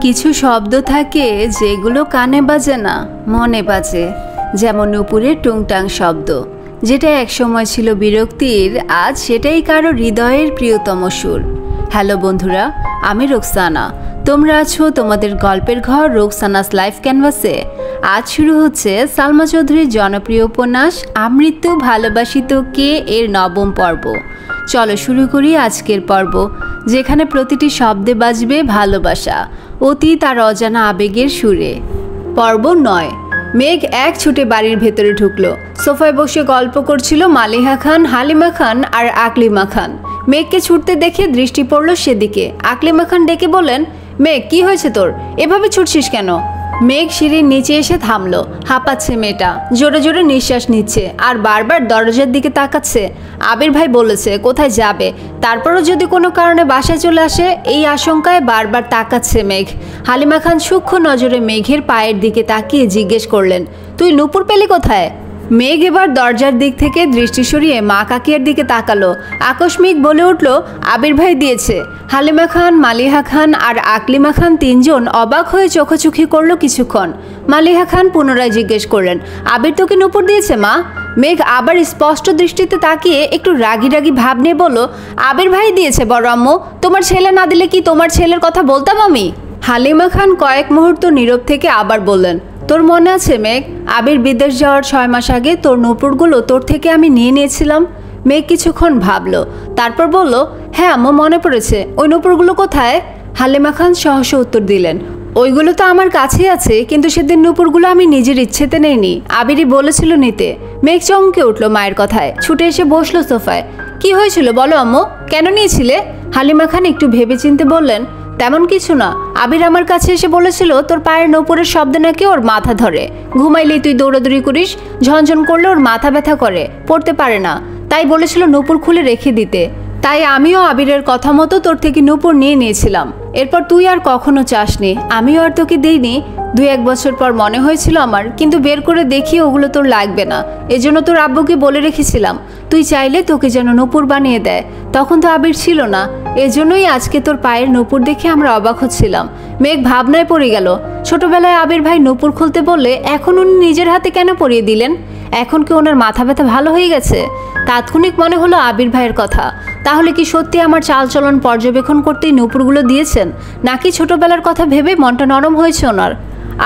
কিছু শব্দ থাকে যেগুলো কানে বাজে না, মনে বাজে। যেমন নুপুরের টুংটাং শব্দ, যেটা একসময় ছিল বিরক্তির, আজ সেটাই কারো হৃদয়ের প্রিয়তম সুর। হ্যালো বন্ধুরা, আমি রোকসানা। তোমরা আছো তোমাদের গল্পের ঘর রোকসানাস লাইফ ক্যানভাসে। আজ শুরু হচ্ছে সালমা চৌধুরীর জনপ্রিয় উপন্যাস আমৃত্যু ভালোবাসিত কে এর নবম পর্ব। চলো শুরু করি আজকের পর্ব, যেখানে প্রতিটি শব্দে বাজবে ভালোবাসা, অতীত আর অজানা আবেগের সুরে। পর্ব 9। মেঘ এক ছুটে বাড়ির ভেতরে ঢুকলো। সোফায় বসে গল্প করছিল মালিহা খান, হালিমা খান আর আকলিমা খান। মেঘকে ছুটতে দেখে দৃষ্টি পড়ল সেদিকে। আকলিমা খান ডেকে বললেন, মেঘ কি হয়েছে তোর, এভাবে ছুটছিস কেন? মেঘ সিঁড়ির নিচে এসে থামলো। হাঁপাচ্ছে মেয়েটা, জোরে জোরে নিঃশ্বাস নিচ্ছে আর বারবার দরজার দিকে তাকাচ্ছে। আবির ভাই বলেছে কোথায় যাবে, তারপরও যদি কোনো কারণে বাসায় চলে আসে, এই আশঙ্কায় বারবার তাকাচ্ছে মেঘ। হালিমা খান সূক্ষ্ম নজরে মেঘের পায়ের দিকে তাকিয়ে জিজ্ঞেস করলেন, তুই নূপুর পেলি কোথায়? মেঘ এবার দরজার দিক থেকে দৃষ্টি সরিয়ে মা কাকিয়ার দিকে তাকালো। আকস্মিক বলে উঠল, আবির ভাই দিয়েছে। হালিমা খান, মালিহা খান আর আকলিমা খান তিনজন অবাক হয়ে চোখাচোখি করলো কিছুক্ষণ। মালিহা খান পুনরায় জিজ্ঞেস করলেন, আবির তোকে নূপুর দিয়েছে মা? মেঘ আবার স্পষ্ট দৃষ্টিতে তাকিয়ে একটু রাগি রাগি ভাব নিয়ে বলল, আবির ভাই দিয়েছে বড় আম্মু, তোমার ছেলে না দিলে কি তোমার ছেলের কথা বলতাম আমি? হালিমা খান কয়েক মুহূর্ত নীরব থেকে আবার বললেন, তোর মনে আছে মেঘ, আবির বিদেশ যাওয়ার 6 মাস আগে তোর নূপুরগুলো তোর থেকে আমি নিয়ে নিয়েছিলাম? মেঘ কিছুক্ষণ ভাবলো, তারপর বলল, হ্যাঁ আম্মু মনে পড়েছে। ওই নূপুরগুলো কোথায়? হালিমা খান সহসা উত্তর দিলেন, ওইগুলো তো আমার কাছেই আছে, কিন্তু সেদিন নূপুরগুলো আমি নিজের ইচ্ছেতে নেইনি, আবিরই বলেছিল নিতে। মেঘ চমকে উঠলো মায়ের কথায়, ছুটে এসে বসলো সোফায়। কি হয়েছিল বলো আম্মু, কেন নিয়েছিলে? হালিমা খান একটু ভেবেচিন্তে বললেন, তেমন কিছু না, আবির আমার কাছে এসে বলেছিল তোর পায়ের নূপুরের শব্দ নাকি ওর মাথা ধরে, ঘুমাইলেই তুই দৌড়াদৌড়ি করিস, ঝনঝন করলে ওর মাথা ব্যথা করে, পড়তে পারে না, তাই বলেছিল নূপুর খুলে রেখে দিতে। তাই আমিও আবিরের কথা মতো তোর থেকে নূপুর নিয়ে নিয়েছিলাম। এরপর তুই আর কখনো চাসনি, আমিও আর তোকে দিইনি। 2-1 বছর পর মনে হয়েছিল আমার, কিন্তু বের করে দেখি ওগুলো তোর লাগবে না। এজন্য তোর আব্বুকে বলে রেখেছিলাম তুই চাইলে তোকে যেন নূপুর বানিয়ে দেয়। তখন তো আবির ছিল না, এজন্যই আজকে তোর পায়ের নূপুর দেখে আমরা অবাক হচ্ছিলাম। মেঘ ভাবনায় পড়ে গেল। ছোটবেলায় আবির ভাই নূপুর খুলতে বললে এখন উনি নিজের হাতে কেন পরিয়ে দিলেন? এখন কি ওনার মাথা ব্যথা ভালো হয়ে গেছে? তাৎক্ষণিক মনে হলো আবির ভাইয়ের কথা। তাহলে কি সত্যি আমার চালচলন পর্যবেক্ষণ করতেই নূপুরগুলো দিয়েছেন, নাকি ছোটবেলার কথা ভেবে মনটা নরম হয়েছে ওনার?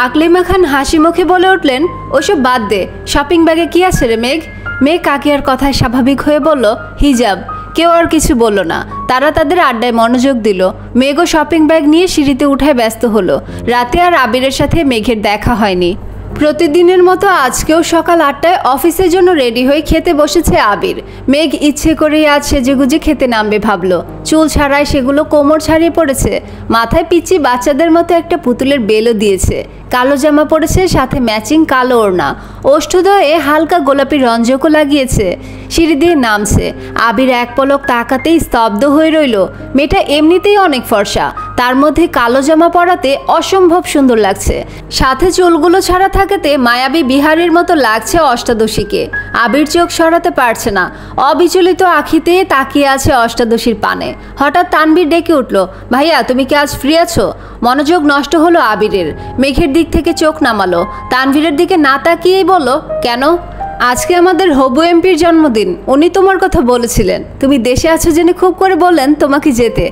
আকলিমা খান হাসি মুখে বলে উঠলেন, ওসব বাদ দে, শপিং ব্যাগে কি আছে রে মেঘ? মেঘ কাকিয়ার কথায় স্বাভাবিক হয়ে বলল, হিজাব। কেউ আর কিছু বলল না, তারা তাদের আড্ডায় মনোযোগ দিল। মেঘও শপিং ব্যাগ নিয়ে সিঁড়িতে উঠায় ব্যস্ত হলো। রাতে আর আবিরের সাথে মেঘের দেখা হয়নি। প্রতিদিনের মতো আজকেও সকাল 8টায় অফিসের জন্য রেডি হয়ে খেতে বসেছে আবির। মেঘ ইচ্ছে করেই আজ সেজেগুজে খেতে নামবে ভাবলো। চুল ছাড়ায় সেগুলো কোমর ছাড়িয়ে পড়েছে, মাথায় পিচ্ছি বাচ্চাদের মতো একটা পুতুলের বেলও দিয়েছে। কালো জামা পরেছে, সাথে ম্যাচিং কালো ওড়না, ওষ্ঠদয়ে হালকা গোলাপি রঞ্জকও লাগিয়েছে। সিঁড়ি দিয়ে নামছে। আবির এক পলক তাকাতেই স্তব্ধ হয়ে রইল। মেয়েটা এমনিতেই অনেক ফর্সা, তার মধ্যে কালো জামা পরাতে অসম্ভব সুন্দর লাগছে। সাথে চুলগুলো ছাড়া থাকাতে মায়াবী বিহারীর মতো লাগছে অষ্টাদশীকে। আবির চোখ সরাতে পারছে না, অবিচলিত আখিতে তাকিয়ে আছে অষ্টাদশীর পানে। হঠাৎ তানভীর ডেকে উঠল, ভাইয়া তুমি কি আজ ফ্রি আছো? মনোযোগ নষ্ট হলো আবিরের। মেঘের দিক থেকে চোখ নামালো, তানভীরের দিকে না তাকিয়েই বলল, কেন? আজকে আমাদের হবু এমপির জন্মদিন, উনি তোমার কথা বলেছিলেন। তুমি দেশে আছো জেনে খুব করে বললেন তোমাকে যেতে।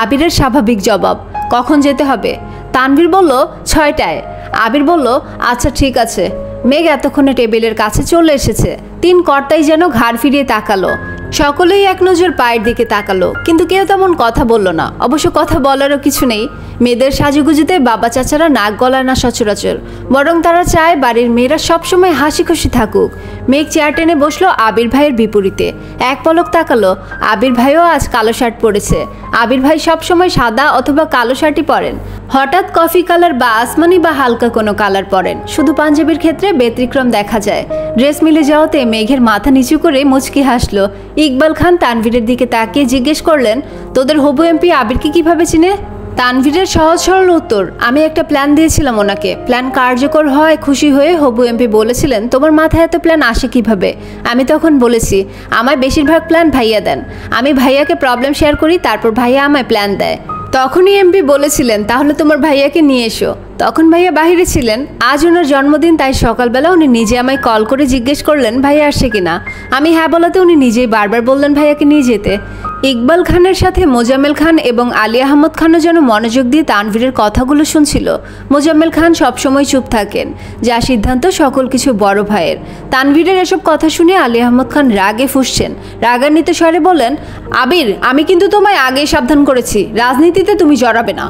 আবিরের স্বাভাবিক জবাব, কখন যেতে হবে? তানভীর বলল, 6টায়। আবির বলল, আচ্ছা ঠিক আছে। মেঘ এতক্ষণে টেবিলের কাছে চলে এসেছে। 3 কর্তাই যেন ঘাড় ফিরিয়ে তাকালো। সকলেই এক নজর পায়ের দিকে তাকালো, কিন্তু কেউ তেমন কথা বলল না। অবশ্য কথা বলারও কিছু নেই। মেয়েদের সাজুগুজুতে বাবা চাচারা নাক গলায় না সচরাচর, বরং তারা চায় বাড়ির মেয়েরা সবসময় হাসি খুশি থাকুক। মেঘ চেয়ার টেনে বসলো আবির ভাইয়ের বিপরীতে। এক পলক তাকালো, আবির ভাইও আজ কালো শার্ট পরেছে। আবির ভাই সবসময় সাদা অথবা কালো শার্টই পরেন। হঠাৎ কফি কালার বা আসমানি বা হালকা কোনো কালার পরেন। শুধু পাঞ্জাবির ক্ষেত্রে ব্যতিক্রম দেখা যায়। ড্রেস মিলে যাওয়াতে মেঘের মাথা নিচু করে মুচকি হাসলো। ইকবাল খান তানভীরের দিকে তাকিয়ে জিজ্ঞেস করলেন, তোদের হবু এমপি আবিরকে কিভাবে চিনে? তানভীরের সহজ সরল উত্তর, আমি একটা প্ল্যান দিয়েছিলাম ওনাকে। প্ল্যান কার্যকর হয় খুশি হয়ে হবু এমপি বলেছিলেন, তোমার মাথায় এত প্ল্যান আসে কিভাবে? আমি তখন বলেছি, আমায় বেশিরভাগ প্ল্যান ভাইয়া দেন। আমি ভাইয়াকে প্রবলেম শেয়ার করি, তারপর ভাইয়া আমায় প্ল্যান দেয়। তখনই এমপি বলেছিলেন তাহলে তোমার ভাইয়াকে নিয়ে এসো। তখন ভাইয়া বাইরে ছিলেন। আজ ওনার জন্মদিন, তাই সকালবেলা উনি নিজে আমায় কল করে জিজ্ঞেস করলেন ভাইয়া আসছে কিনা। আমি হ্যাঁ বলাতে উনি নিজেই বারবার বললেন ভাইয়াকে নিয়ে যেতে। ইকবাল খানের সাথে মোজাম্মেল খান এবং আলী আহমদ খানও যেন মনোযোগ দিয়ে তানভীরের কথাগুলো শুনছিল। মোজাম্মেল খান সবসময় চুপ থাকেন, যা সিদ্ধান্ত সকল কিছু বড় ভাইয়ের। তানভীরের এসব কথা শুনে আলী আহমদ খান রাগে ফুঁসছেন। রাগান্বিত স্বরে বলেন, আবির, আমি কিন্তু তোমায় আগেই সাবধান করেছি, রাজনীতিতে তুমি জড়াবে না।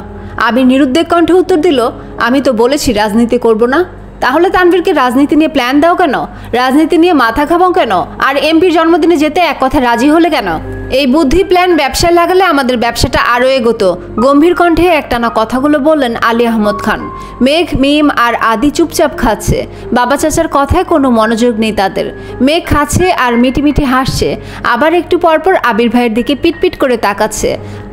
আবির নিরুদ্বেগ কণ্ঠে উত্তর দিল, আমি তো বলেছি রাজনীতি করব না। তাহলে তানভীরকে রাজনীতি নিয়ে প্ল্যান দাও কেন? রাজনীতি নিয়ে মাথা খাবাও কেন? আর এমপির জন্মদিনে যেতে এক কথা রাজি হলে কেন? এই বুদ্ধি প্ল্যান ব্যবসায় লাগালে আমাদের ব্যবসাটা আরও এগোতো। গম্ভীর কণ্ঠে একটানা কথাগুলো বললেন আলী আহমদ খান। মেঘ, মিম আর আদি চুপচাপ খাচ্ছে। বাবা চাচার কথায় কোনো মনোযোগ নেই তাদের। মেঘ খাচ্ছে আর মিটিমিটি হাসছে, আবার একটু পরপর আবির ভাইয়ের দিকে পিটপিট করে তাকাচ্ছে।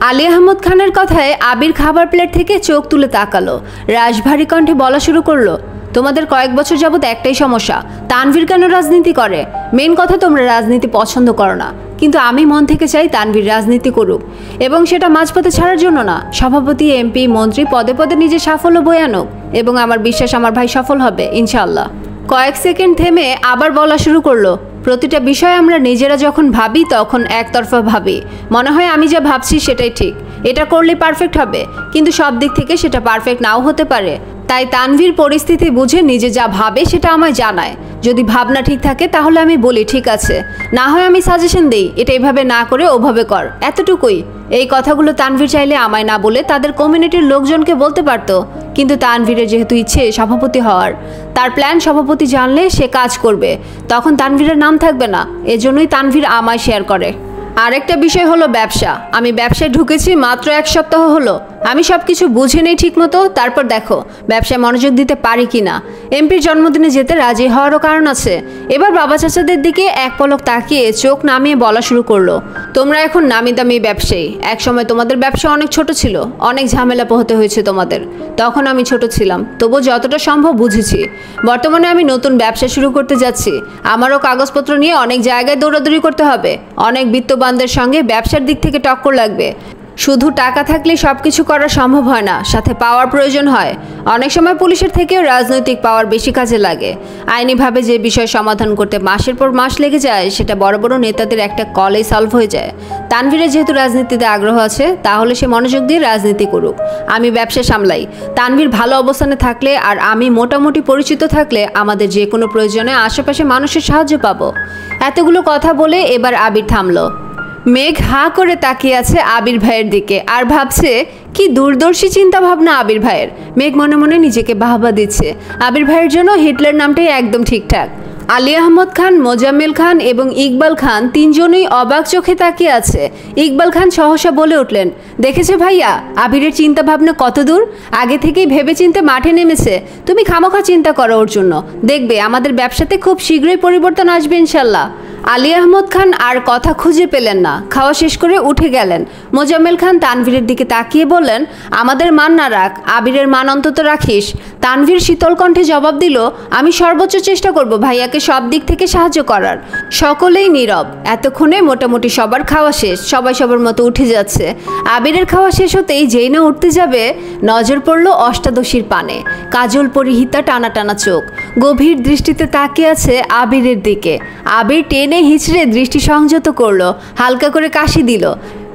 আলী আহমদ খানের কথায় আবির খাবার প্লেট থেকে চোখ তুলে তাকালো। রাশভারী কণ্ঠে বলা শুরু করলো, তোমাদের কয়েক বছর যাবত একটাই সমস্যা, তানভীর কেন রাজনীতি করে? মেন কথা, তোমরা রাজনীতি পছন্দ করো না, কিন্তু আমি মন থেকে চাই তানভীর রাজনীতি করুক, এবং সেটা মাঝপথে ছাড়ার জন্য না। সভাপতি, এমপি, মন্ত্রী পদে পদে নিজের সাফল্য বয়ে আনুক, এবং আমার বিশ্বাস আমার ভাই সফল হবে ইনশাআল্লাহ। কয়েক সেকেন্ড থেমে আবার বলা শুরু করলো, প্রতিটা বিষয় আমরা নিজেরা যখন ভাবি তখন একতরফা ভাবি। মনে হয় আমি যা ভাবছি সেটাই ঠিক, এটা করলে পারফেক্ট হবে, কিন্তু সব দিক থেকে সেটা পারফেক্ট নাও হতে পারে। তাই তানভীর পরিস্থিতি বুঝে নিজে যা ভাবে সেটা আমায় জানায়। যদি ভাবনা ঠিক থাকে তাহলে আমি বলি ঠিক আছে, না হয় আমি সাজেশন দিই, এটা এইভাবে না করে ওভাবে কর, এতটুকুই। এই কথাগুলো তানভীর চাইলে আমায় না বলে তাদের কমিউনিটির লোকজনকে বলতে পারতো, কিন্তু তানভীরের যেহেতু ইচ্ছে সভাপতি হওয়ার, তার প্ল্যান সভাপতি জানলে সে কাজ করবে, তখন তানভীরের নাম থাকবে না। এজন্যই তানভীর আমায় শেয়ার করে। আরেকটা বিষয় হলো ব্যবসা। আমি ব্যবসায় ঢুকেছি মাত্র 1 সপ্তাহ হলো। আমি সব কিছু বুঝে নেই ঠিক মতো, তারপর দেখো ব্যবসায় মনোযোগ দিতে পারি কি না। এমপির জন্মদিনে যেতে রাজি হওয়ারও কারণ আছে। এবার বাবা চাচাদের দিকে এক পলক তাকিয়ে চোখ নামিয়ে বলা শুরু করলো, তোমরা এখন নামি দামি ব্যবসায়ী। এক সময় তোমাদের ব্যবসা অনেক ছোট ছিল, অনেক ঝামেলা পোহাতে হয়েছে তোমাদের। তখন আমি ছোট ছিলাম, তবু যতটা সম্ভব বুঝেছি। বর্তমানে আমি নতুন ব্যবসা শুরু করতে যাচ্ছি। আমারও কাগজপত্র নিয়ে অনেক জায়গায় দৌড়াদৌড়ি করতে হবে। অনেক বিত্তবানদের সঙ্গে ব্যবসার দিক থেকে টক্কর লাগবে। শুধু টাকা থাকলে সব কিছু করা সম্ভব হয় না, সাথে পাওয়ার প্রয়োজন হয়। অনেক সময় পুলিশের থেকেও রাজনৈতিক পাওয়ার বেশি কাজে লাগে। আইনিভাবে যে বিষয় সমাধান করতে মাসের পর মাস লেগে যায়, সেটা বড় বড় নেতাদের একটা কলেই সলভ হয়ে যায়। তানভীরের যেহেতু রাজনীতিতে আগ্রহ আছে, তাহলে সে মনোযোগ দিয়ে রাজনীতি করুক, আমি ব্যবসা সামলাই। তানভীর ভালো অবস্থানে থাকলে আর আমি মোটামুটি পরিচিত থাকলে আমাদের যে কোনো প্রয়োজনে আশেপাশে মানুষের সাহায্য পাবো। এতগুলো কথা বলে এবার আবির থামলো। মেঘ হাঁ করে তাকিয়ে আছে আবির ভাইয়ের দিকে আর ভাবছে, কি দূরদর্শী চিন্তা ভাবনা আবির ভাইয়ের। মেঘ মনে মনে নিজেকে বাহবা দিচ্ছে। আবির ভাইয়ের জন্য হিটলার নামটাই একদম ঠিকঠাক। আলী আহমদ খান, মোজাম্মেল খান এবং ইকবাল খান তিনজনই অবাক চোখে তাকিয়ে আছে। ইকবাল খান সহসা বলে উঠলেন, দেখেছো ভাইয়া, আবিরের চিন্তা ভাবনা কত দূর, আগে থেকেই ভেবে চিন্তে মাঠে নেমেছে। তুমি খামোখা চিন্তা করো ওর জন্য, দেখবে আমাদের ব্যবসাতে খুব শীঘ্রই পরিবর্তন আসবে ইনশাল্লাহ। আলী আহমদ খান আর কথা খুঁজে পেলেন না, খাওয়া শেষ করে উঠে গেলেন। মোজাম্মেল খান তানভীরের দিকে তাকিয়ে বললেন, আমাদের মান না রাখ, আবিরের মান অন্তত রাখিস। তানভীর শীতল কণ্ঠে জবাব দিল, আমি সর্বোচ্চ চেষ্টা করব ভাইয়াকে সব দিক থেকে সাহায্য করার। সকলেই নীরব। এতক্ষণে মোটামুটি সবার খাওয়া শেষ, সবাই সবার মতো উঠে যাচ্ছে। আবিরের খাওয়া শেষ হতেই যেই না উঠতে যাবে, নজর পড়ল অষ্টাদশীর পানে। কাজল পরিহিতা, টানা টানা চোখ, গভীর দৃষ্টিতে তাকিয়ে আছে আবিরের দিকে। আবির টেনে হিচড়ে দৃষ্টি সংযত করলো, হালকা করে কাশি দিল।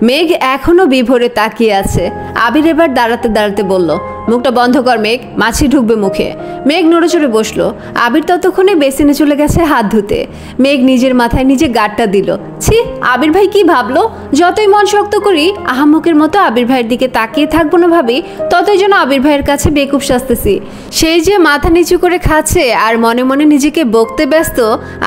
মেঘ এখনো বিভোরে তাকিয়ে আছে। আবির এবার দাঁড়াতে দাঁড়াতে বলল, মুখটা বন্ধ কর মেঘ, মাছি ঢুকবে মুখে। মেঘ নড়েচড়ে বসলো। আবির ততক্ষণে বেসিনে চলে গেছে হাত ধুতে। মেঘ নিজের মাথায় নিজে গাঁটটা দিল। ছি, আবির ভাই কি ভাবলো? যতই মন শক্ত করি, আহাম্মকের মতো আবির ভাইয়ের দিকে তাকিয়ে থাকবো না ভাবি, ততই যেন আবির ভাইয়ের কাছে বেকুব সাজতেছি। সেই যে মাথা নিচু করে খাচ্ছে আর মনে মনে নিজেকে বকতে ব্যস্ত,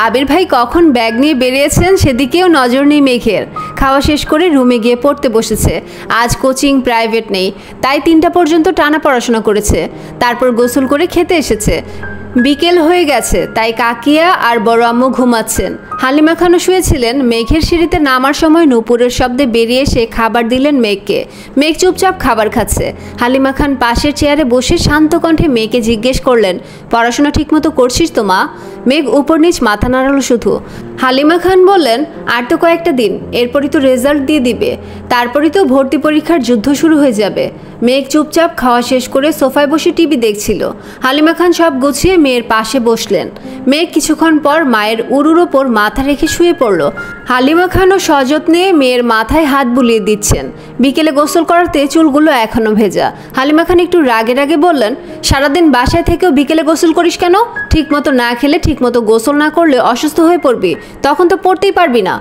আবির ভাই কখন ব্যাগ নিয়ে বেরিয়েছেন সেদিকেও নজর নেই মেঘের। খাওয়া শেষ করে রুমে গিয়ে পড়তে বসেছে। আজ কোচিং প্রাইভেট নেই, তাই 3টা পর্যন্ত টানা পড়াশোনা করেছে। তারপর গোসল করে খেতে এসেছে। বিকেল হয়ে গেছে, তাই কাকিয়া আর বড় আম্মু ঘুমাচ্ছেন। হালিমা খানও শুয়েছিলেন। মেঘের সিঁড়িতে নামার সময় নূপুরের শব্দে বেরিয়ে এসে খাবার দিলেন মেঘকে। মেঘ চুপচাপ খাবার খাচ্ছে। হালিমা খান পাশের চেয়ারে বসে শান্ত কণ্ঠে মেঘকে জিজ্ঞেস করলেন, পড়াশোনা ঠিকমতো করছিস তো মা? মেঘ উপর নিচ মাথা নাড়ালো শুধু। হালিমা খান বললেন, আর তো কয়েকটা দিন, এরপরই তো রেজাল্ট দিয়ে দিবে, তারপরই তো ভর্তি পরীক্ষার যুদ্ধ শুরু হয়ে যাবে। মেঘ চুপচাপ খাওয়া শেষ করে সোফায় বসে টিভি দেখছিল। হালিমা খান সব গুছিয়ে মেয়ের পাশে বসলেন। মেঘ কিছুক্ষণ পর মায়ের উরুর ওপর মাথা রেখে শুয়ে পড়ল। হালিমা খানও সযত্নে মেয়ের মাথায় হাত বুলিয়ে দিচ্ছেন। বিকেলে গোসল করাতে চুলগুলো এখনো ভেজা। হালিমা খান একটু রাগে রাগে বললেন, সারাদিন বাসায় থেকেও বিকেলে গোসল করিস কেন? ঠিকমতো না খেলে, ঠিকমতো গোসল না করলে অসুস্থ হয়ে পড়বি, তখন তো পড়তেই পারবি না।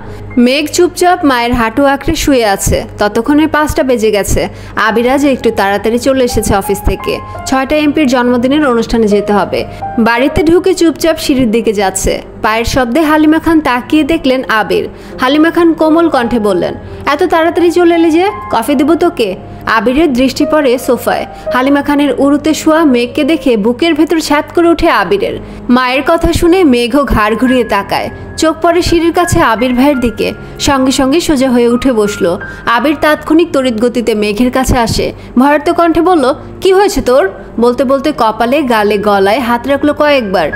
মেঘ চুপচাপ মায়ের হাঁটু আঁকড়ে শুয়ে আছে। ততক্ষণে 5টা বেজে গেছে। আবিরাজ একটু তাড়াতাড়ি চলে এসেছে অফিস থেকে। 6টা এমপির জন্মদিনের অনুষ্ঠানে যেতে হবে। বাড়িতে ঢুকে চুপচাপ সিঁড়ির দিকে যাচ্ছে। পায়ের শব্দে হালিমা খান তাকিয়ে দেখলেন আবির। হালিমা খান কোমল কণ্ঠে বললেন, এত তাড়াতাড়ি চলে এলে যে, কফি দেব তোকে? আবিরের দৃষ্টি পড়ে সোফায়। হালিমা খানের উরুতে শোয়া মেঘকে দেখে বুকের ভেতর ছ্যাদ করে ওঠে আবিরের। মায়ের কথা শুনে মেঘও ঘাড় ঘুরিয়ে তাকায়। চোখ পড়ে সিঁড়ির কাছে আবির ভাইয়ের দিকে। সঙ্গে সঙ্গে সোজা হয়ে উঠে বসলো। আবির তাৎক্ষণিক তড়িৎ গতিতে মেঘের কাছে আসে। ভয়ার্ত কণ্ঠে বলল, কি হয়েছে তোর? বলতে বলতে কপালে, গালে, গলায় হাত রাখলো কয়েকবার।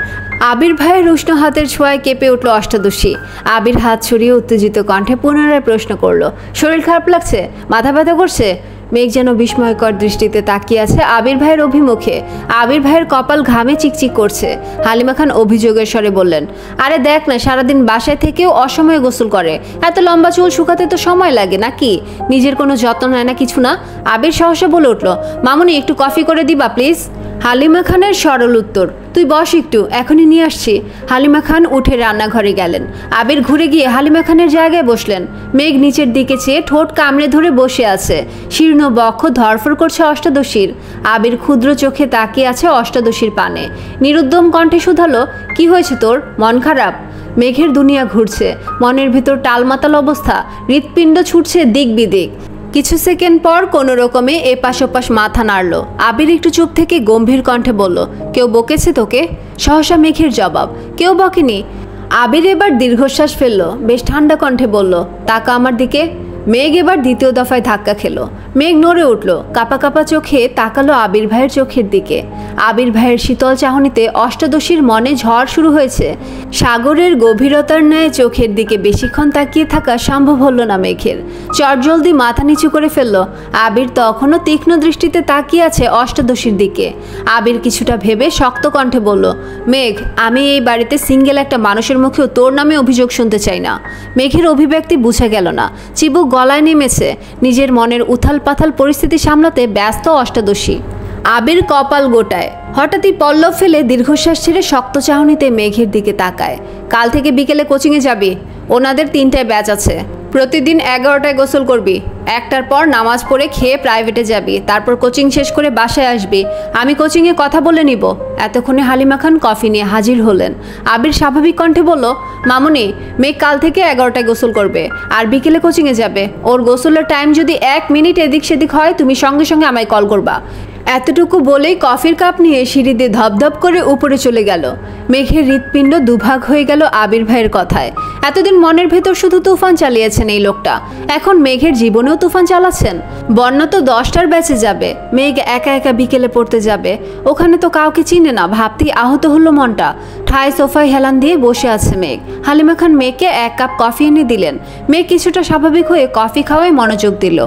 আবির ভাইয়ের উষ্ণ হাতের ছোঁয়ায় কেঁপে উঠল অষ্টাদশী। আবির হাত ছড়িয়ে উত্তেজিত কণ্ঠে পুনরায় প্রশ্ন করলো, শরীর খারাপ লাগছে? মাথা ব্যথা করছে? মেঘ যেন বিস্ময়কর দৃষ্টিতে তাকিয়ে আছে আবির ভাইয়ের অভিমুখে। আবির ভাইয়ের কপাল ঘামে চিকচিক করছে। হালিমা খান অভিযোগের স্বরে বললেন, আরে দেখ না, সারাদিন বাসায় থেকেও অসময়ে গোসল করে। এত লম্বা চুল শুকাতে তো সময় লাগে নাকি? নিজের কোনো যত্ন নেয় না, কিছু না। আবির সহসা বলে উঠল, মামুনি একটু কফি করে দিবা প্লিজ? হালিমা খানের সরল উত্তর, তুই বস একটু, এখনই নিয়ে আসছি। হালিমা খান উঠে রান্নাঘরে গেলেন। আবির ঘুরে গিয়ে হালিমা খানের জায়গায় বসলেন। মেঘ নিচের দিকে চেয়ে ঠোঁট কামড়ে ধরে বসে আছে। শীর্ণ বক্ষ ধরফর করছে অষ্টাদশীর। আবির ক্ষুদ্র চোখে তাকিয়ে আছে অষ্টাদশীর পানে। নিরুদ্যম কণ্ঠে শুধালো, কি হয়েছে তোর? মন খারাপ? মেঘের দুনিয়া ঘুরছে। মনের ভিতর টালমাতাল অবস্থা। হৃৎপিণ্ড ছুটছে দিক বিদিক। কিছু সেকেন্ড পর কোনো রকমে এপাশ ওপাশ মাথা নাড়ল। আবির একটু চুপ থেকে গম্ভীর কণ্ঠে বলল, কেউ বকেছে তোকে? সহসা মেঘের জবাব, কেউ বকেনি। আবির এবার দীর্ঘশ্বাস ফেলল। বেশ ঠান্ডা কণ্ঠে বলল, তাকা আমার দিকে। মেঘ এবার দ্বিতীয় দফায় ধাক্কা খেলো। মেঘ নড়ে উঠল। কাপা কাপা চোখে তাকালো আবির ভাইয়ের চোখের দিকে। আবির ভাইয়ের শীতল চাহনিতে অষ্টাদশীর মনে ঝড় শুরু হয়েছে। সাগরের গভীরতার ন্যায় চোখের দিকে বেশিক্ষণ তাকিয়ে থাকা সম্ভব হলো না মেঘের। চটজলদি মাথা নিচু করে ফেলল। আবির তখনও তীক্ষ্ণ দৃষ্টিতে তাকিয়ে আছে অষ্টাদশীর দিকে। আবির কিছুটা ভেবে শক্ত কণ্ঠে বলল, মেঘ, আমি এই বাড়িতে সিঙ্গেল একটা মানুষের মুখেও তোর নামে অভিযোগ শুনতে চাই না। মেঘের অভিব্যক্তি বুঝা গেল না। চিবুক গলায় নেমেছে। নিজের মনের উথাল পাথাল পরিস্থিতি সামলাতে ব্যস্ত অষ্টাদশী। আবির কপাল গোটায়। হঠাৎই পল্লব ফেলে দীর্ঘশ্বাস ছেড়ে শক্ত চাহনিতে মেঘের দিকে তাকায়। কাল থেকে বিকেলে কোচিংয়ে যাবি। ওনাদের 3টায় ব্যাচ আছে। প্রতিদিন 11টায় গোসল করবি। 1টার পর নামাজ পড়ে খেয়ে প্রাইভেটে যাবি। তারপর কোচিং শেষ করে বাসায় আসবি। আমি কোচিংয়ে কথা বলে নিব। এতক্ষণে হালিমা খান কফি নিয়ে হাজির হলেন। আবির স্বাভাবিক কণ্ঠে বলল, মামুনি, মেঘ কাল থেকে 11টায় গোসল করবে আর বিকেলে কোচিংয়ে যাবে। ওর গোসলের টাইম যদি 1 মিনিট এদিক সেদিক হয়, তুমি সঙ্গে সঙ্গে আমায় কল করবা। এতটুকু বলেই কফির কাপ নিয়ে সিঁড়ি দিয়ে ধপধপ করে উপরে চলে গেল। মেঘের হৃৎপিণ্ড দুভাগ হয়ে গেল আবির ভাইয়ের কথায়। এতদিন মনের ভেতর শুধু তুফান চালিয়েছেন এই লোকটা, এখন মেঘের জীবনেও তুফান চালাচ্ছেন। বন্যা তো 10টার ব্যাচে যাবে। মেঘ একা একা বিকেলে পড়তে যাবে। ওখানে তো কাউকে চিনে না, ভাবতেই আহত হলো মনটা। ঠায় সোফায় হেলান দিয়ে বসে আছে মেঘ। হালিমা খান মেঘকে 1 কাপ কফি এনে দিলেন। মেঘ কিছুটা স্বাভাবিক হয়ে কফি খাওয়ায় মনোযোগ দিল।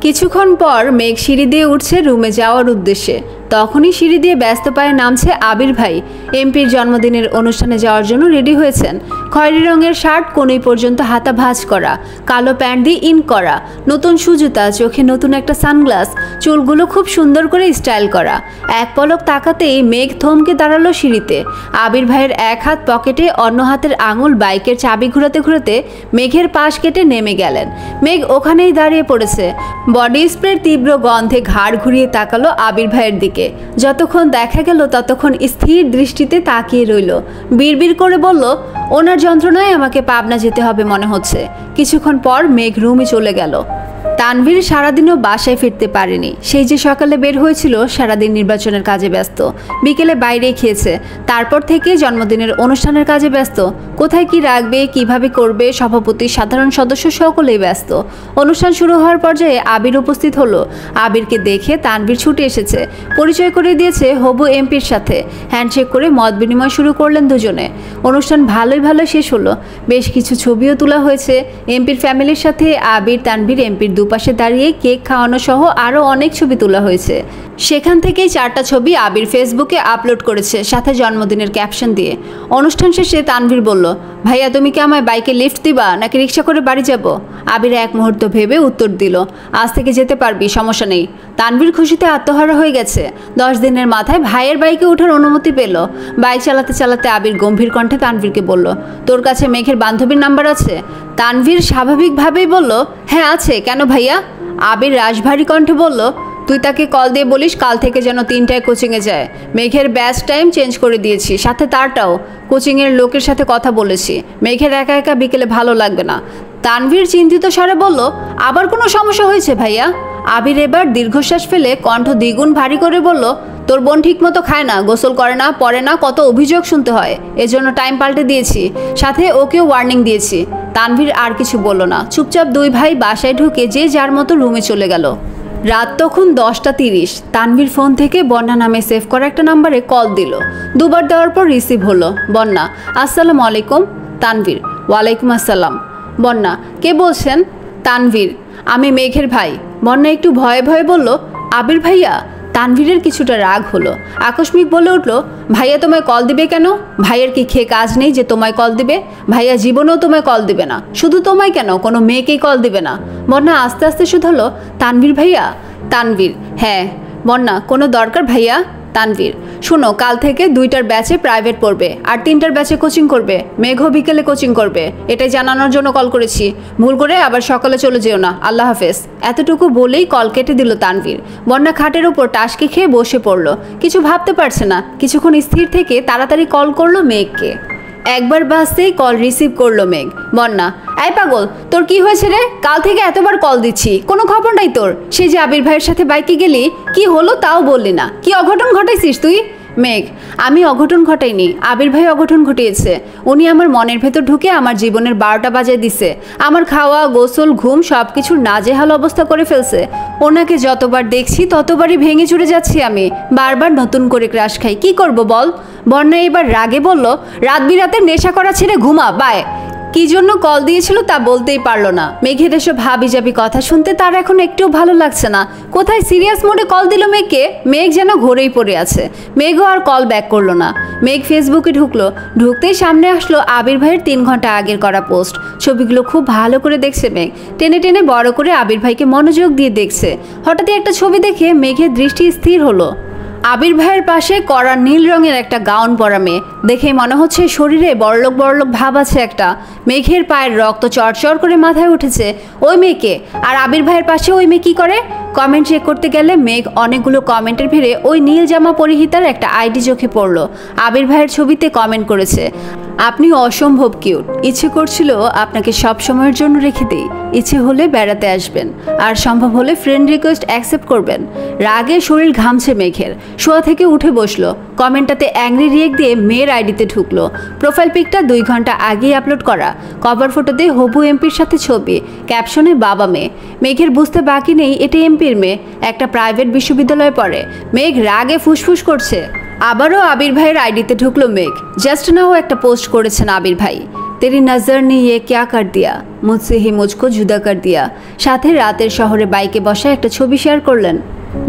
কিছুক্ষণ পর মেঘ সিঁড়ি দিয়ে উঠছে রুমে যাওয়ার উদ্দেশ্যে। তখনই সিঁড়ি দিয়ে ব্যস্ত পায়ে নামছে আবির ভাই। এমপির জন্মদিনের অনুষ্ঠানে যাওয়ার জন্য রেডি হয়েছেন। খয়েরি রঙের শার্ট কোনই পর্যন্ত হাতা ভাঁজ করা, কালো প্যান্ট দিয়ে ইন করা, নতুন সুজুতা, চোখে নতুন একটা সানগ্লাস, চুলগুলো খুব সুন্দর করে স্টাইল করা। এক পলক তাকাতেই মেঘ থমকে দাঁড়ালো সিঁড়িতে। আবির ভাইয়ের এক হাত পকেটে, অন্য হাতের আঙুল বাইকের চাবি ঘুরাতে ঘুরাতে মেঘের পাশ কেটে নেমে গেলেন। মেঘ ওখানেই দাঁড়িয়ে পড়েছে। বডি স্প্রের তীব্র গন্ধে ঘাড় ঘুরিয়ে তাকালো আবির ভাইয়ের দিকে। যতক্ষণ দেখা গেল ততক্ষণ স্থির দৃষ্টিতে তাকিয়ে রইল। বিড়বিড় করে বলল, ওনার যন্ত্রণায় আমাকে পাবনা যেতে হবে মনে হচ্ছে। কিছুক্ষণ পর মেঘ রুমে চলে গেল। তানভীর সারাদিনও বাসায় ফিরতে পারেনি। সেই যে সকালে বের হয়েছিল, সারাদিন নির্বাচনের কাজে ব্যস্ত, বিকেলে বাইরে খেয়েছে, তারপর থেকে জন্মদিনের অনুষ্ঠানের কাজে ব্যস্ত। কোথায় কি রাখবে, কিভাবে করবে, সভাপতি, সাধারণ সদস্য সকলেই ব্যস্ত। অনুষ্ঠান শুরু হওয়ার পর্যায়ে আবির উপস্থিত হলো। আবিরকে দেখে তানভীর ছুটে এসেছে, পরিচয় করে দিয়েছে হবু এমপির সাথে। হ্যান্ডশেক করে মত বিনিময় শুরু করলেন দুজনে। অনুষ্ঠান ভালোই শেষ হলো। বেশ কিছু ছবিও তোলা হয়েছে এমপির ফ্যামিলির সাথে। আবির, তানভীর, এমপির দুপাশে দাঁড়িয়ে কেক খাওয়ানো সহ আরও অনেক ছবি তোলা হয়েছে। সেখান থেকেই 4টা ছবি আবির ফেসবুকে আপলোড করেছে, সাথে জন্মদিনের ক্যাপশন দিয়ে। অনুষ্ঠান শেষে তানভীর বলল, ভাইয়া তুমি কি আমায় বাইকে লিফট দিবা নাকি রিক্সা করে বাড়ি যাব? আবির এক মুহূর্ত ভেবে উত্তর দিল, আজ থেকে যেতে পারবি, সমস্যা নেই। তানভীর খুশিতে আত্মহারা হয়ে গেছে। 10 দিনের মাথায় ভাইয়ের বাইকে ওঠার অনুমতি পেল। বাইক চালাতে চালাতে আবির গম্ভীর কণ্ঠে তানভীরকে বলল, তোর কাছে মেঘের বান্ধবীর নাম্বার আছে? তানভীর স্বাভাবিকভাবেই বলল, হ্যাঁ আছে, কেন ভাইয়া? আবির রাশভারী কণ্ঠে বলল, তুই তাকে কল দিয়ে বলিস কাল থেকে যেন 3টায় কোচিংয়ে যায়। মেঘের ব্যাচ টাইম চেঞ্জ করে দিয়েছি, সাথে তারটাও। কোচিংয়ের লোকের সাথে কথা বলেছি, মেঘের একা একা বিকেলে ভালো লাগবে না। তানভীর চিন্তিত স্বরে বলল, আবার কোনো সমস্যা হয়েছে ভাইয়া? আবির এবার দীর্ঘশ্বাস ফেলে কণ্ঠ দ্বিগুণ ভারী করে বলল, তোর বোন ঠিকমতো খায় না, গোসল করে না, পড়ে না, কত অভিযোগ শুনতে হয়। এজন্য টাইম পাল্টে দিয়েছি, সাথে ওকেও ওয়ার্নিং দিয়েছি। তানভীর আর কিছু বলল না, চুপচাপ দুই ভাই বাসায় ঢুকে যে যার মতো রুমে চলে গেল। রাত তখন 10টা 30। তানভীর ফোন থেকে বন্যা নামে সেভ করা একটা নাম্বারে কল দিল। দুবার দেওয়ার পর রিসিভ হলো। বন্যা, আসসালামু আলাইকুম। তানভীর, ওয়ালাইকুম আসসালাম। বন্যা, কে বলছেন? তানভীর, আমি মেঘের ভাই। বন্যা একটু ভয়ে ভয়ে বলল, আবির ভাইয়া? তানভীরের কিছুটা রাগ হলো, আকস্মিক বলে উঠল, ভাইয়া তোমায় কল দিবে কেন? ভাইয়ের কি খেয়ে কাজ নেই যে তোমায় কল দিবে? ভাইয়া জীবনেও তোমায় কল দিবে না। শুধু তোমায় কেন, কোনো মেয়েকেই কল দিবে না। বন্যা আস্তে আস্তে শুধালো, তানভীর ভাইয়া? তানভীর, হ্যাঁ। বন্যা, কোনো দরকার ভাইয়া? তানভীর, শোনো, কাল থেকে 2টার ব্যাচে প্রাইভেট পড়বে আর 3টার ব্যাচে কোচিং করবে। মেঘও বিকেলে কোচিং করবে, এটাই জানানোর জন্য কল করেছি। ভুল করে আবার সকালে চলে যেও না। আল্লাহ হাফেজ। এতটুকু বলেই কল কেটে দিল তানভীর। বন্যা খাটের উপর টাসকে খেয়ে বসে পড়ল। কিছু ভাবতে পারছে না। কিছুক্ষণ স্থির থেকে তাড়াতাড়ি কল করলো মেঘকে। একবার বাসতেই কল রিসিভ করলো মেঘ। বন্যা, এই পাগল, তোর কি হয়েছে রে? কাল থেকে এতবার কল দিচ্ছি, কোনো খবর নাই তোর। সে যে আবির ভাইয়ের সাথে বাইকে গেলি, কি হলো তাও বললি না। কি অঘটন ঘটাইছিস তুই? মেঘ, আমি অঘটন ঘটাইনি, আবির ভাই অঘটন ঘটিয়েছে। উনি আমার মনের ভেতর ঢুকে আমার জীবনের 12টা বাজিয়ে দিছে। আমার খাওয়া, গোসল, ঘুম সব কিছুর নাজেহাল অবস্থা করে ফেলছে। ওনাকে যতবার দেখছি ততবারই ভেঙে চুরে যাচ্ছি আমি। বারবার নতুন করে ক্রাশ খাই। কি করব বল? বন্যা এবার রাগে বলল, রাত বিরাতে নেশা করা ছেড়ে ঘুমা, বায়। কি জন্য কল দিয়েছিল তা বলতেই পারলো না। মেঘের এসব হাবিজাবি কথা শুনতে তার এখন একটু ভালো লাগছে না। কোথায় সিরিয়াস মোডে কল দিল মেঘকে। মেঘ যেন ঘোরেই পড়ে আছে। মেঘও আর কল ব্যাক করলো না। মেঘ ফেসবুকে ঢুকলো। ঢুকতেই সামনে আসলো আবির ভাইয়ের 3 ঘন্টা আগের করা পোস্ট। ছবিগুলো খুব ভালো করে দেখছে মেঘ। টেনে টেনে বড় করে আবির ভাইকে মনোযোগ দিয়ে দেখছে। হঠাৎই একটা ছবি দেখে মেঘের দৃষ্টি স্থির হলো। আবির ভাইয়ের পাশে কড়া নীল রঙের একটা গাউন পরা মেয়ে। দেখেই মনে হচ্ছে শরীরে বড়লোক বড়লোক ভাব আছে একটা। মেঘের পায়ের রক্ত চড়চড় করে মাথায় উঠেছে। ওই মেয়েকে? আর আবির ভাইয়ের পাশে ওই মেয়ে কি করে? কমেন্ট চেক করতে গেলে মেঘ অনেকগুলো কমেন্টের ভিড়ে ওই নীল জামা পরিহিতার একটা আইডি চোখে পড়ল। আবির ভাইয়ের ছবিতে কমেন্ট করেছে, আপনি অসম্ভব কিউট। ইচ্ছে করছিল আপনাকে সব সময়ের জন্য রেখে দিই। ইচ্ছে হলে বেড়াতে আসবেন, আর সম্ভব হলে ফ্রেন্ড রিকোয়েস্ট অ্যাকসেপ্ট করবেন। রাগে শরীর ঘামছে মেঘের। শোয়া থেকে উঠে বসলো। কমেন্টটাতে অ্যাংরি রিয়েক্ট দিয়ে মেয়ের আইডিতে ঢুকলো। প্রোফাইল পিকটা 2 ঘন্টা আগেই আপলোড করা। কভার ফটোতে হবু এমপির সাথে ছবি, ক্যাপশনে বাবা মেয়ে। মেঘের বুঝতে বাকি নেই এটা এমপির মেয়ে, একটা প্রাইভেট বিশ্ববিদ্যালয়ে পড়ে। মেঘ রাগে ফুসফুস করছে। আবারও আবির ভাইয়ের আইডিতে ঢুকলো মেঘ। জাস্ট নাও একটা পোস্ট করেছেন আবির ভাই, तेरी नज़र ने ये क्या कर दिया, मुझसे ही मुझको जुदा कर दिया। সাথে রাতের শহরে বাইকে বসা একটা ছবি শেয়ার করলেন।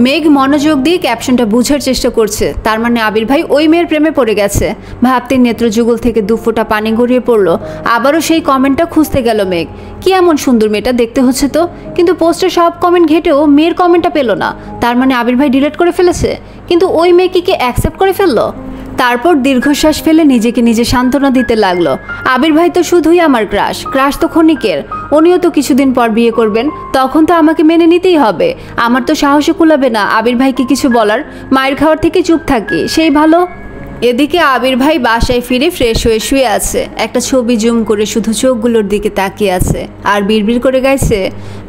মেঘ মনোযোগ দিয়ে ক্যাপশনটা বুঝার চেষ্টা করছে। তার মানে আবির ভাই ওই মেয়ের প্রেমে পড়ে গেছে। ভাবতে নেত্রযুগল থেকে 2 ফোঁটা পানি গড়িয়ে পড়লো। আবারও সেই কমেন্টটা খুঁজতে গেল মেঘ। কি এমন সুন্দর মেয়েটা দেখতে হচ্ছে তো, কিন্তু পোস্টে সব কমেন্ট ঘেটেও মেয়ের কমেন্টটা পেল না। তার মানে আবির ভাই ডিলিট করে ফেলেছে। কিন্তু ওই মেয়েকে কি অ্যাকসেপ্ট করে ফেললো? তারপর দীর্ঘশ্বাস ফেলে নিজেকে নিজে সান্ত্বনা দিতে লাগলো। আবির ভাই তো শুধুই আমার ক্রাশ, ক্রাশ তো ক্ষণিকের। উনিও তো কিছুদিন পর বিয়ে করবেন, তখন তো আমাকে মেনে নিতেই হবে। আমার তো সাহসে কুলাবে না আবির ভাইকে কিছু বলার। মায়ের খাওয়ার থেকে চুপ থাকি, সেই ভালো। এদিকে আবির ভাই বাসায় ফিরে ফ্রেশ হয়ে শুয়ে আছে। একটা ছবি জুম করে শুধু চোখগুলোর দিকে তাকিয়ে আছে আর বিড়বিড় করে গাইছে,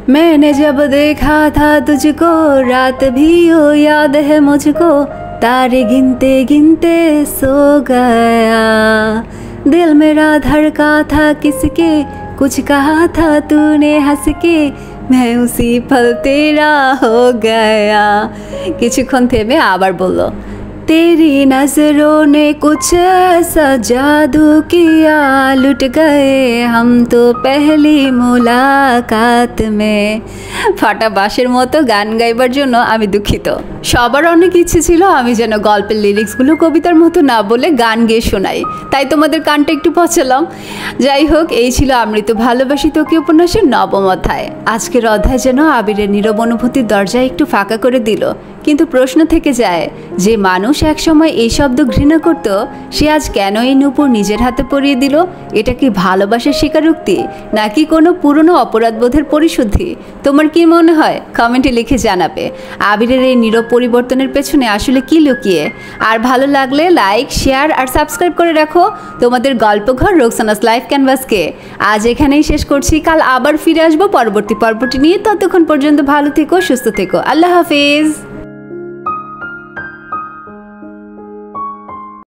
मैंने जब देखा था तुझको रात भी हो याद है मुझको तारे गिनते गिनते सो गया दिल मेरा धड़का था किसके कुछ कहा था तूने हंस के मैं उसी पल तेरा हो गया কিছুক্ষণ থেমে আবার বলল तेरी नजरों ने कुछ ऐसा जादू किया लुट गए हम तो पहली मुलाकात में ফাটা বাঁশের মতো গান গাইবার জন্য আমি দুঃখিত সবার অনেক ইচ্ছে ছিল আমি যেন গল্পের লিরিক্সগুলো কবিতার মতো না বলে গান গেয়ে শোনাই তাই তোমাদের কানটা একটু পচালাম যাই হোক এই ছিল আমৃত ভালোবাসি তোকে উপন্যাসের নবম অধ্যায় আজকের অধ্যায় যেন আবিরের নীরব অনুভূতির দরজা একটু ফাঁকা করে দিল কিন্তু প্রশ্ন থেকে যায় যে মানুষ একসময় এই শব্দ ঘৃণা করত সে আজ কেন এই নূপুর নিজের হাতে পরিয়ে দিল এটা কি ভালোবাসার স্বীকারোক্তি নাকি কোনো পুরনো অপরাধবোধের পরিশুদ্ধি তোমার কি মনে হয় কমেন্টে লিখে জানাবে আবিরের এই নীরব পরিবর্তনের পেছনে আসলে কি লুকিয়ে আর ভালো লাগলে লাইক শেয়ার আর সাবস্ক্রাইব করে রাখো তোমাদের গল্পঘর রোকসানাস লাইফ ক্যানভাসকে আজ এখানেই শেষ করছি কাল আবার ফিরে আসবো পরবর্তী পর্বটি নিয়ে ততক্ষণ পর্যন্ত ভালো থেকো সুস্থ থেকো আল্লাহ হাফেজ